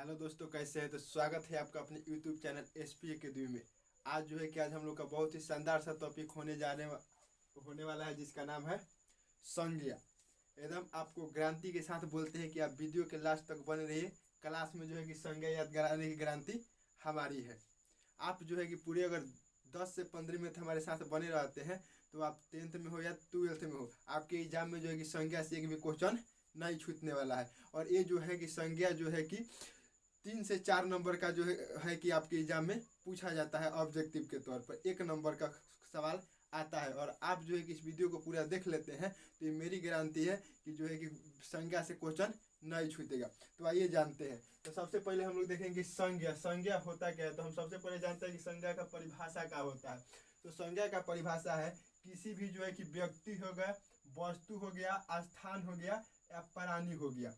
Hello दोस्तों, कैसे हैं? तो स्वागत है आपका अपने यूट्यूब चैनल एसपी अकेडमी में। आज जो है कि आज हम लोग का बहुत ही शानदार सा टॉपिक होने वाला है, जिसका नाम है संज्ञा। एकदम आपको गारंटी के साथ बोलते हैं कि आप वीडियो के लास्ट तक बने रहिए। क्लास में जो है कि संज्ञा याद कराने की गारंटी हमारी है। आप जो है कि पूरे अगर 10 से 15 मिनट हमारे साथ बने रहते हैं तो आप 10th में हो या 12th में हो, आपके एग्जाम में जो है कि संज्ञा से एक भी क्वेश्चन नहीं छूटने वाला है। और ये जो है कि संज्ञा जो है कि 3 से 4 नंबर का जो है कि आपके एग्जाम में पूछा जाता है। ऑब्जेक्टिव के तौर पर 1 नंबर का सवाल आता है। और आप जो है कि इस वीडियो को पूरा देख लेते हैं तो ये मेरी गारंटी है कि जो है कि संज्ञा से क्वेश्चन नहीं छूटेगा। तो आइए जानते हैं। तो सबसे पहले हम लोग देखेंगे संज्ञा। संज्ञा होता क्या है? तो हम सबसे पहले जानते हैं कि संज्ञा का परिभाषा क्या होता है। तो संज्ञा का परिभाषा है किसी भी जो है कि व्यक्ति हो गया, वस्तु हो गया, स्थान हो गया या प्राणी हो गया।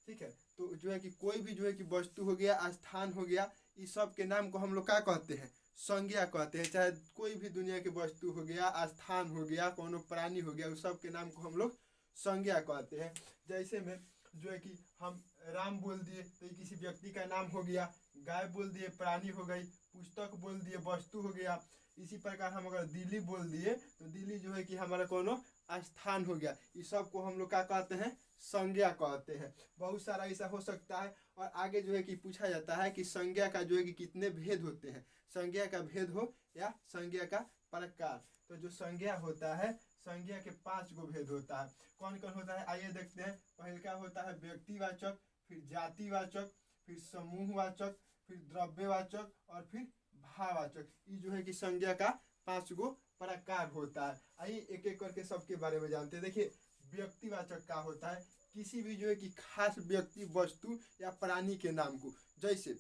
ठीक है, तो जो है कि कोई भी जो है कि वस्तु हो गया, स्थान हो गया, इस सब के नाम को हम लोग क्या कहते हैं? संज्ञा कहते हैं। चाहे कोई भी दुनिया की वस्तु हो गया, स्थान हो गया, कोनो प्राणी हो गया, उस सब के नाम को हम लोग संज्ञा कहते हैं। जैसे में जो है कि हम राम बोल दिए तो ये किसी व्यक्ति का नाम हो गया, गाय बोल दिए प्राणी हो गई, पुस्तक बोल दिए वस्तु हो गया। इसी प्रकार हम अगर दिल्ली बोल दिए तो दिल्ली जो है कि हमारा कोनो स्थान हो गया। इस सब को हम लोग क्या कहते हैं? संज्ञा कहते हैं। बहुत सारा ऐसा हो सकता है। और आगे जो है कि पूछा जाता है कि संज्ञा का जो है कि कितने भेद होते हैं, संज्ञा का भेद हो या संज्ञा का प्रकार। तो जो संज्ञा होता है, संज्ञा के 5 गो भेद होता है। कौन कौन होता है आइए देखते हैं। पहले का होता है व्यक्तिवाचक, फिर जातिवाचक, फिर समूहवाचक, फिर द्रव्यवाचक और फिर भाववाचक। ये जो है कि संज्ञा का 5 गो प्रकार होता है। आइए एक एक करके सबके बारे में जानते हैं। देखिए, व्यक्तिवाचक का होता है किसी भी जो है कि खास व्यक्ति, वस्तु या प्राणी के नाम को। जैसे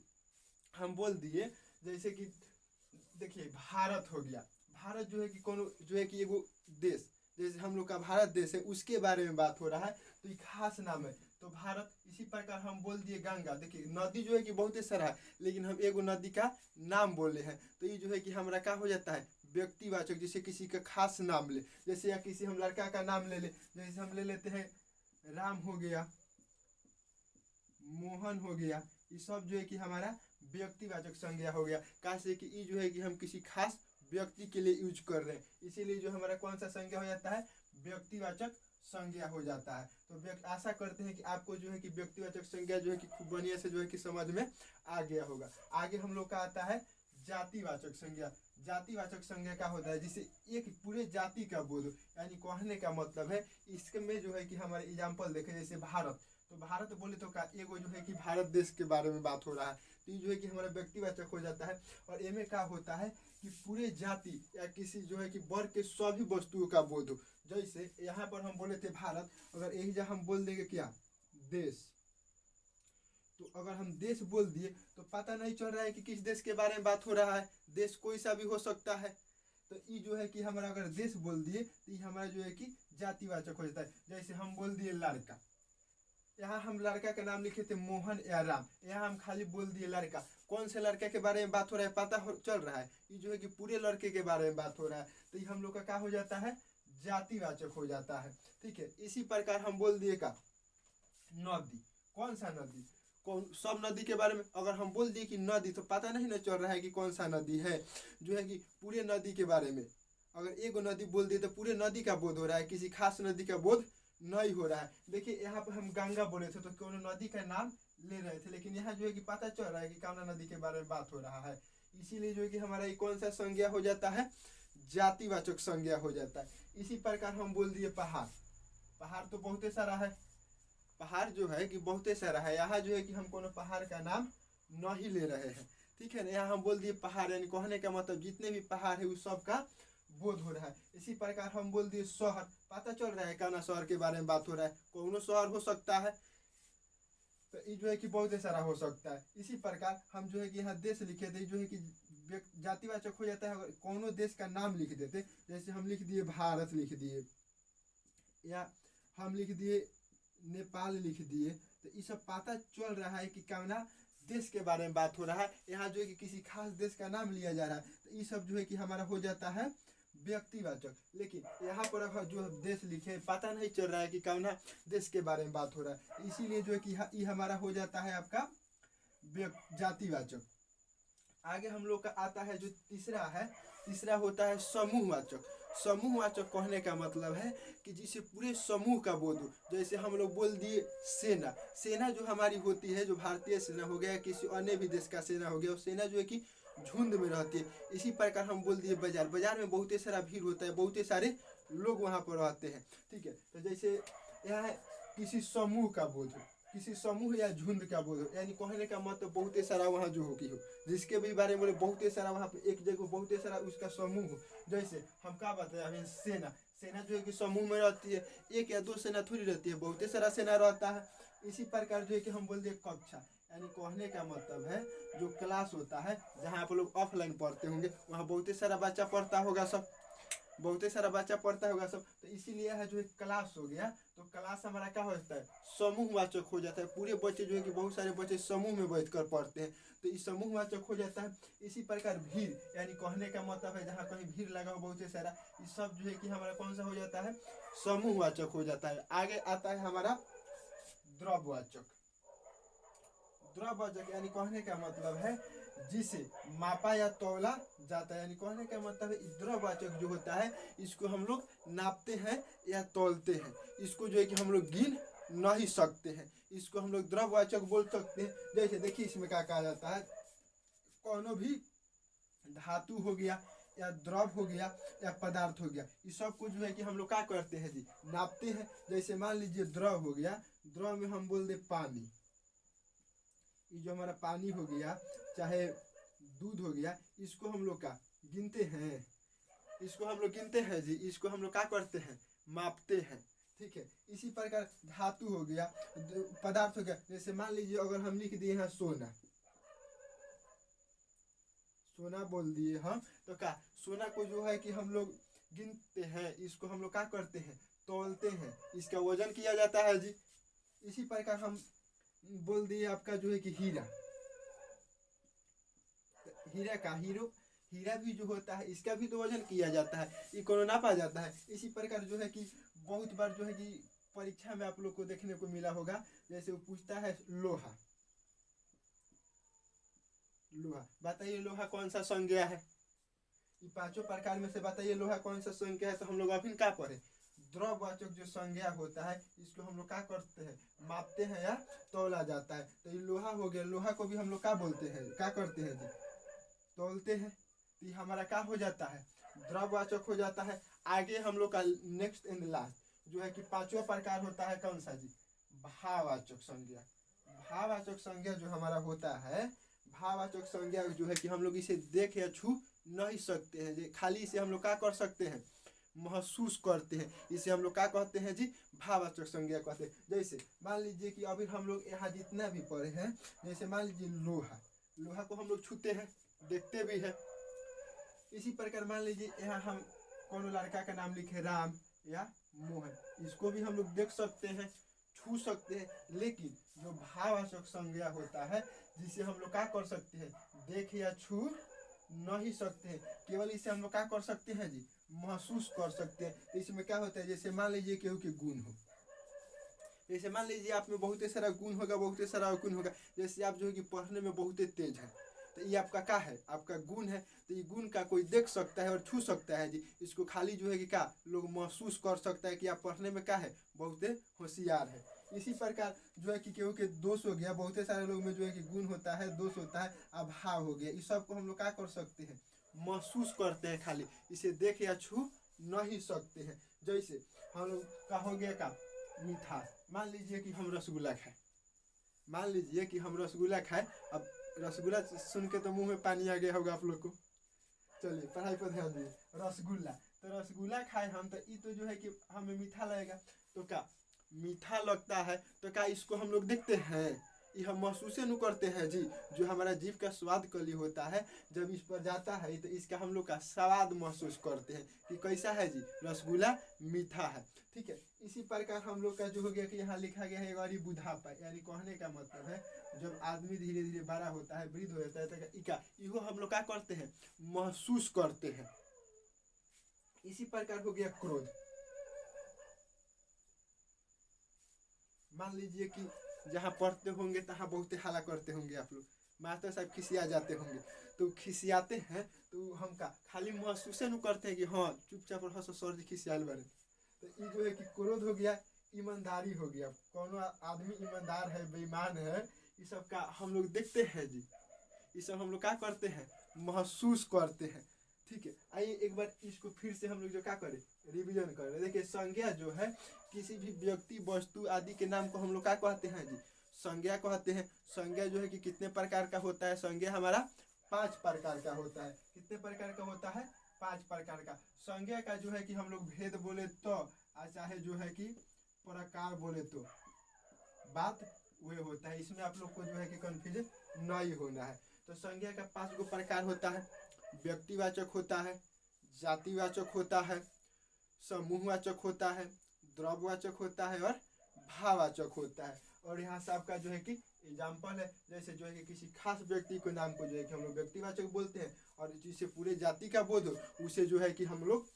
हम बोल दिए, जैसे कि देखिए भारत हो गया। भारत जो है कि कौन जो है कि एगो देश, जैसे हम लोग का भारत देश है, उसके बारे में बात हो रहा है तो ये खास नाम है तो भारत। इसी प्रकार हम बोल दिए गंगा। देखिए नदी जो है कि बहुत सारा है, लेकिन हम एगो नदी का नाम बोले हैं तो ये जो है कि हमारा क्या हो जाता है? व्यक्तिवाचक। जैसे किसी का खास नाम ले, जैसे या किसी हम लड़का का नाम ले जैसे हम ले लेते हैं राम हो गया, मोहन हो गया। ये सब जो है कि हमारा व्यक्तिवाचक संज्ञा हो गया। कैसे कि ये जो है कि हम किसी खास व्यक्ति के लिए यूज कर रहे हैं, इसीलिए जो हमारा कौन सा संज्ञा हो जाता है? व्यक्तिवाचक संज्ञा हो जाता है। तो आशा करते हैं कि आपको जो है कि व्यक्तिवाचक संज्ञा जो है कि खूब बढ़िया से जो है कि समझ में आ गया होगा। आगे हम लोग का आता है जातिवाचक संज्ञा। जातिवाचक संज्ञा क्या होता है? जिसे एक पूरे जाति का बोध, यानी कहने का मतलब है, इसमें जो है कि हमारे एग्जाम्पल देखें जैसे भारत। तो भारत बोले तो का एगो जो है कि भारत देश के बारे में बात हो रहा है तो ये जो है कि हमारा व्यक्तिवाचक हो जाता है। और एमे क्या होता है कि पूरे जाति या किसी जो है कि वर्ग के सभी वस्तुओं का बोध हो। जैसे यहाँ पर हम बोले थे भारत, अगर यही जगह हम बोल देंगे क्या? देश। तो अगर हम देश बोल दिए तो पता नहीं चल रहा है कि किस देश के बारे में बात हो रहा है। देश कोई सा भी हो सकता है। तो ये जो है कि हमारा अगर देश बोल दिए तो ये हमारा जो है कि जातिवाचक हो जाता है। जैसे हम बोल दिए लड़का, यहाँ हम लड़का का नाम लिखे थे मोहन या राम, यहाँ हम खाली बोल दिए लड़का। कौन से लड़के के बारे में बात हो रहा है पता चल रहा है? ये जो है कि पूरे लड़के के बारे में बात हो रहा है तो ये हम लोग का क्या हो जाता है? जातिवाचक हो जाता है। ठीक है, इसी प्रकार हम बोल दिए का नदी। कौन सा नदी? कौन सब नदी के बारे में अगर हम बोल दिए कि नदी तो पता नहीं ना चल रहा है कि कौन सा नदी है। जो है कि पूरे नदी के बारे में अगर एगो नदी बोल दिए तो पूरे नदी का बोध हो रहा है, किसी खास नदी का बोध नहीं हो रहा है। देखिए यहाँ पर हम गंगा बोले थे तो कोनो नदी का नाम ले रहे थे, लेकिन यहाँ जो है कि पता चल रहा है कि कामना नदी के बारे में बात हो रहा है। इसीलिए जो है कि हमारा ये कौन सा संज्ञा हो जाता है? जातिवाचक संज्ञा हो जाता है। इसी प्रकार हम बोल दिए पहाड़। पहाड़ तो बहुत सारा है। पहाड़ जो है कि बहुत सारा है। यहाँ जो है कि हम कोनो पहाड़ का नाम नहीं ले रहे हैं। ठीक है ना, यहाँ हम बोल दिए पहाड़, यानी कहने का मतलब जितने भी पहाड़ है उस सब का बोध हो रहा है। इसी प्रकार हम बोल दिए शहर, पता चल रहा है कौन शहर के बारे में बात हो रहा है? कौनो शहर हो सकता है। तो ये जो है कि बहुत सारा हो सकता है। इसी प्रकार हम जो है कि यहाँ देश लिखे थे, जो है कि जातिवाचक हो जाता है। अगर कोनो देश का नाम लिख देते, जैसे हम लिख दिए भारत लिख दिए, या हम लिख दिए नेपाल लिख दिए, तो ये सब पता चल रहा है कि कौना देश के बारे में बात हो रहा है। यहाँ जो है कि किसी खास देश का नाम लिया जा रहा है तो ये सब जो है कि हमारा हो जाता है व्यक्तिवाचक। लेकिन यहाँ पर अगर जो देश लिखे पता नहीं चल रहा है कि कौना देश के बारे में बात हो रहा है, इसीलिए जो है कि ये हमारा हो जाता है आपका जातिवाचक। आगे हम लोग का आता है जो तीसरा होता है समूहवाचक। समूहवाचक कहने का मतलब है कि जिसे पूरे समूह का बोध हो। जैसे हम लोग बोल दिए सेना जो हमारी होती है, जो भारतीय सेना हो गया, किसी अन्य भी देश का सेना हो गया, वो सेना जो है कि झुंड में रहती है। इसी प्रकार हम बोल दिए बाजार में बहुत सारा भीड़ होता है, बहुत सारे लोग वहाँ पर रहते हैं। ठीक है, तो जैसे यहाँ किसी समूह का बोध हो, किसी समूह या झुंड का बोध हो, यानी कहने का मतलब बहुत सारा वहाँ जो होगी हो, जिसके भी बारे में बहुत सारा वहाँ पे एक जगह बहुत सारा उसका समूह हो। जैसे हम क्या बताया अभी, सेना जो है कि समूह में रहती है, एक या दो सेना थोड़ी रहती है, बहुत सारा सेना रहता है। इसी प्रकार जो है कि हम बोल दिए कक्षा, यानी कहने का मतलब है जो क्लास होता है, जहाँ आप लोग ऑफलाइन पढ़ते होंगे, वहाँ बहुत सारा बच्चा पढ़ता होगा सब, बहुत सारा बच्चा पढ़ता होगा सब। तो इसीलिए है जो क्लास हो गया, तो क्लास हमारा क्या होता है, समूहवाचक हो जाता है। पूरे बच्चे जो है कि बहुत सारे बच्चे समूह में बैठकर पढ़ते हैं, तो इस समूहवाचक हो जाता है। इसी प्रकार भीड़, यानी कहने का मतलब है जहाँ कहीं भीड़ लगा हो बहुत सारा, ये सब जो है कि हमारा कौन सा हो जाता है, समूहवाचक हो जाता है। आगे आता है हमारा द्रव्यवाचक। द्रव्यवाचक यानी कहने का मतलब है जिसे मापा या तौला जाता है, यानी कहने का मतलब है द्रव्यवाचक जो होता है, इसको हम लोग नापते हैं या तौलते हैं। इसको जो है कि हम लोग गिन नहीं सकते हैं, इसको हम लोग द्रव्यवाचक बोल सकते हैं। जैसे देखिए इसमें क्या कहा जाता है, कोनो भी धातु हो गया या द्रव हो गया या पदार्थ हो गया, ये सब कुछ जो है कि हम लोग क्या करते हैं जी, नापते हैं। जैसे मान लीजिए द्रव हो गया, द्रव में हम बोल दे पानी, ये जो हमारा पानी हो गया चाहे दूध हो गया, इसको हम लोग का गिनते हैं, इसको हम लोग गिनते हैं जी, इसको हम लोग क्या करते हैं, मापते हैं। ठीक है, इसी प्रकार धातु हो गया, पदार्थ हो गया। जैसे मान लीजिए अगर हम लिख दिए हैं सोना, सोना बोल दिए हम, तो क्या सोना को जो है कि हम लोग गिनते हैं, इसको हम लोग क्या करते हैं, तौलते हैं, इसका वजन किया जाता है जी। इसी प्रकार हम बोल दिए आपका जो है कि हीरा, हीरा भी जो होता है, इसका भी तो वजन किया जाता है, ये कोनो नापा जाता है। इसी प्रकार जो है कि बहुत बार जो है कि परीक्षा में आप लोग को देखने को मिला होगा, जैसे वो पूछता है लोहा, बताइए लोहा कौन सा संज्ञा है, ये पांचों प्रकार में से बताइए लोहा कौन सा संज्ञा है। तो हम लोग अभी क्या पढ़े, द्रव्यवाचक जो संज्ञा होता है, इसको हम लोग क्या करते हैं, मापते हैं या तौला जाता है। तो ये लोहा हो गया, लोहा को भी हम लोग क्या बोलते हैं, क्या करते हैं जी, तौलते हैं। तो हमारा क्या हो जाता है, द्रव्यवाचक हो जाता है। आगे हम लोग का नेक्स्ट एंड लास्ट जो है कि पांचवा प्रकार होता है कौन सा जी, भाववाचक संज्ञा। भाववाचक संज्ञा जो हमारा होता है, भाववाचक संज्ञा जो है कि हम लोग इसे देख या छू नहीं सकते हैं, खाली इसे हम लोग क्या कर सकते हैं, महसूस करते हैं। इसे हम लोग क्या कहते हैं जी, भाववाचक संज्ञा कहते हैं। जैसे मान लीजिए कि अभी हम लोग यहाँ जितना भी पढ़े हैं, जैसे मान लीजिए लोहा को हम लोग छूते हैं, देखते भी हैं। इसी प्रकार मान लीजिए यहाँ हम कौन लड़का का नाम लिखे, राम या मोहन, इसको भी हम लोग देख सकते हैं, छू सकते हैं। लेकिन जो भाववाचक संज्ञा होता है, जिसे हम लोग क्या कर सकते हैं, देख या छू नहीं सकते हैं, केवल इसे हम लोग क्या कर सकते हैं जी, महसूस कर सकते हैं। तो इसमें क्या होता है, जैसे मान लीजिए केहू के गुण हो, जैसे मान लीजिए आप में बहुत सारा गुण होगा, बहुत सारा गुण होगा। जैसे आप जो है कि पढ़ने में बहुत तेज है, तो ये आपका क्या है, आपका गुण है। तो ये गुण का कोई देख सकता है और छू सकता है जी, इसको खाली जो है कि क्या लोग महसूस कर सकता है कि आप पढ़ने में क्या है, बहुत होशियार है। इसी प्रकार जो है कि केहू के दोष हो गया, बहुत सारे लोग में जो है कि गुण होता है, दोष होता है, अभाव हो गया, इस सब को हम लोग क्या कर सकते हैं, महसूस करते हैं, खाली इसे देख या छू नहीं सकते हैं। जैसे हम लोग का हो गया का मिठास, मान लीजिए कि हम रसगुल्ला खाए, मान लीजिए कि हम रसगुल्ला खाए, अब रसगुल्ला सुन के तो मुंह में पानी आ गया होगा आप लोग को। चलिए पढ़ाई पर ध्यान दिए, रसगुल्ला, तो रसगुल्ला खाए हम, तो ये तो जो है कि हमें मीठा लगेगा, तो क्या मीठा लगता है, तो क्या इसको हम लोग देखते हैं, ये हम महसूस नहीं करते हैं जी। जो हमारा जीभ का स्वाद कली होता है, जब इस पर जाता है तो इसका हम लोग का स्वाद महसूस करते हैं कि कैसा है जी, रसगुल्ला मीठा है। ठीक है, इसी प्रकार हम लोग का जो हो गया कि यहाँ लिखा गया है गरीब बुढ़ापा, यानी कहने का मतलब है जब आदमी धीरे धीरे बड़ा होता है, वृद्ध हो जाता है, तो इहो हम लोग क्या करते हैं, महसूस करते हैं। इसी प्रकार हो गया क्रोध, मान लीजिए कि जहाँ पढ़ते होंगे तहाँ बहुत हाला करते होंगे आप लोग, मास्टर साहब खिसिया जाते होंगे। तो खिसियाते हैं तो हम का खाली महसूस नहीं करते हैं कि हाँ चुपचाप रहो सर जी खिसियाल बने। तो ये जो है कि क्रोध हो गया, ईमानदारी हो गया। कौन आदमी ईमानदार है बेईमान है ये सब का हम लोग देखते हैं जी, ये सब हम लोग क्या करते हैं महसूस करते हैं। ठीक है, आइए एक बार इसको फिर से हम लोग जो क्या करें रिवीजन करें। देखिए संज्ञा जो है किसी भी व्यक्ति वस्तु आदि के नाम को हम लोग क्या कहते हैं जी संज्ञा कहते हैं। संज्ञा जो है कि कितने प्रकार का होता है, संज्ञा हमारा 5 प्रकार का होता है। कितने प्रकार का होता है 5 प्रकार का। संज्ञा का जो है कि हम लोग भेद बोले तो चाहे जो है कि प्रकार बोले तो बात वही होता है। इसमें आप लोग को जो है कि कंफ्यूजन नहीं होना है। तो संज्ञा का 5 गो प्रकार होता है। व्यक्तिवाचक होता है, जातिवाचक होता है, समूहवाचक होता है, द्रव्यवाचक होता है और भाववाचक होता है। और यहाँ से आपका जो है कि एग्जाम्पल है, जैसे जो है कि किसी खास व्यक्ति को नाम को जो है कि हम लोग व्यक्तिवाचक बोलते हैं, और जिसे पूरे जाति का बोध हो उसे जो है कि हम लोग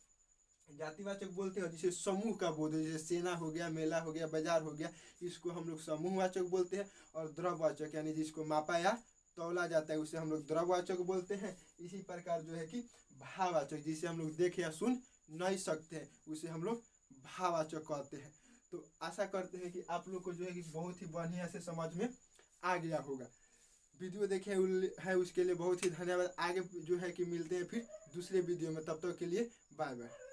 जातिवाचक बोलते हैं। जिसे समूह का बोध है, जैसे सेना हो गया, मेला हो गया, बाजार हो गया, इसको हम लोग समूहवाचक बोलते हैं। और द्रव्यवाचक यानी जिसको मापा या तौला जाता है उसे हम लोग द्रव्यवाचक बोलते हैं। इसी प्रकार जो है कि भाववाचक जिसे हम लोग देख या सुन नहीं सकते हैं उसे हम लोग भाववाचक कहते हैं। तो आशा करते हैं कि आप लोग को जो है कि बहुत ही बढ़िया से समझ में आ गया होगा। वीडियो देखे है उसके लिए बहुत ही धन्यवाद। आगे जो है कि मिलते हैं फिर दूसरे वीडियो में, तब तक के लिए बाय बाय।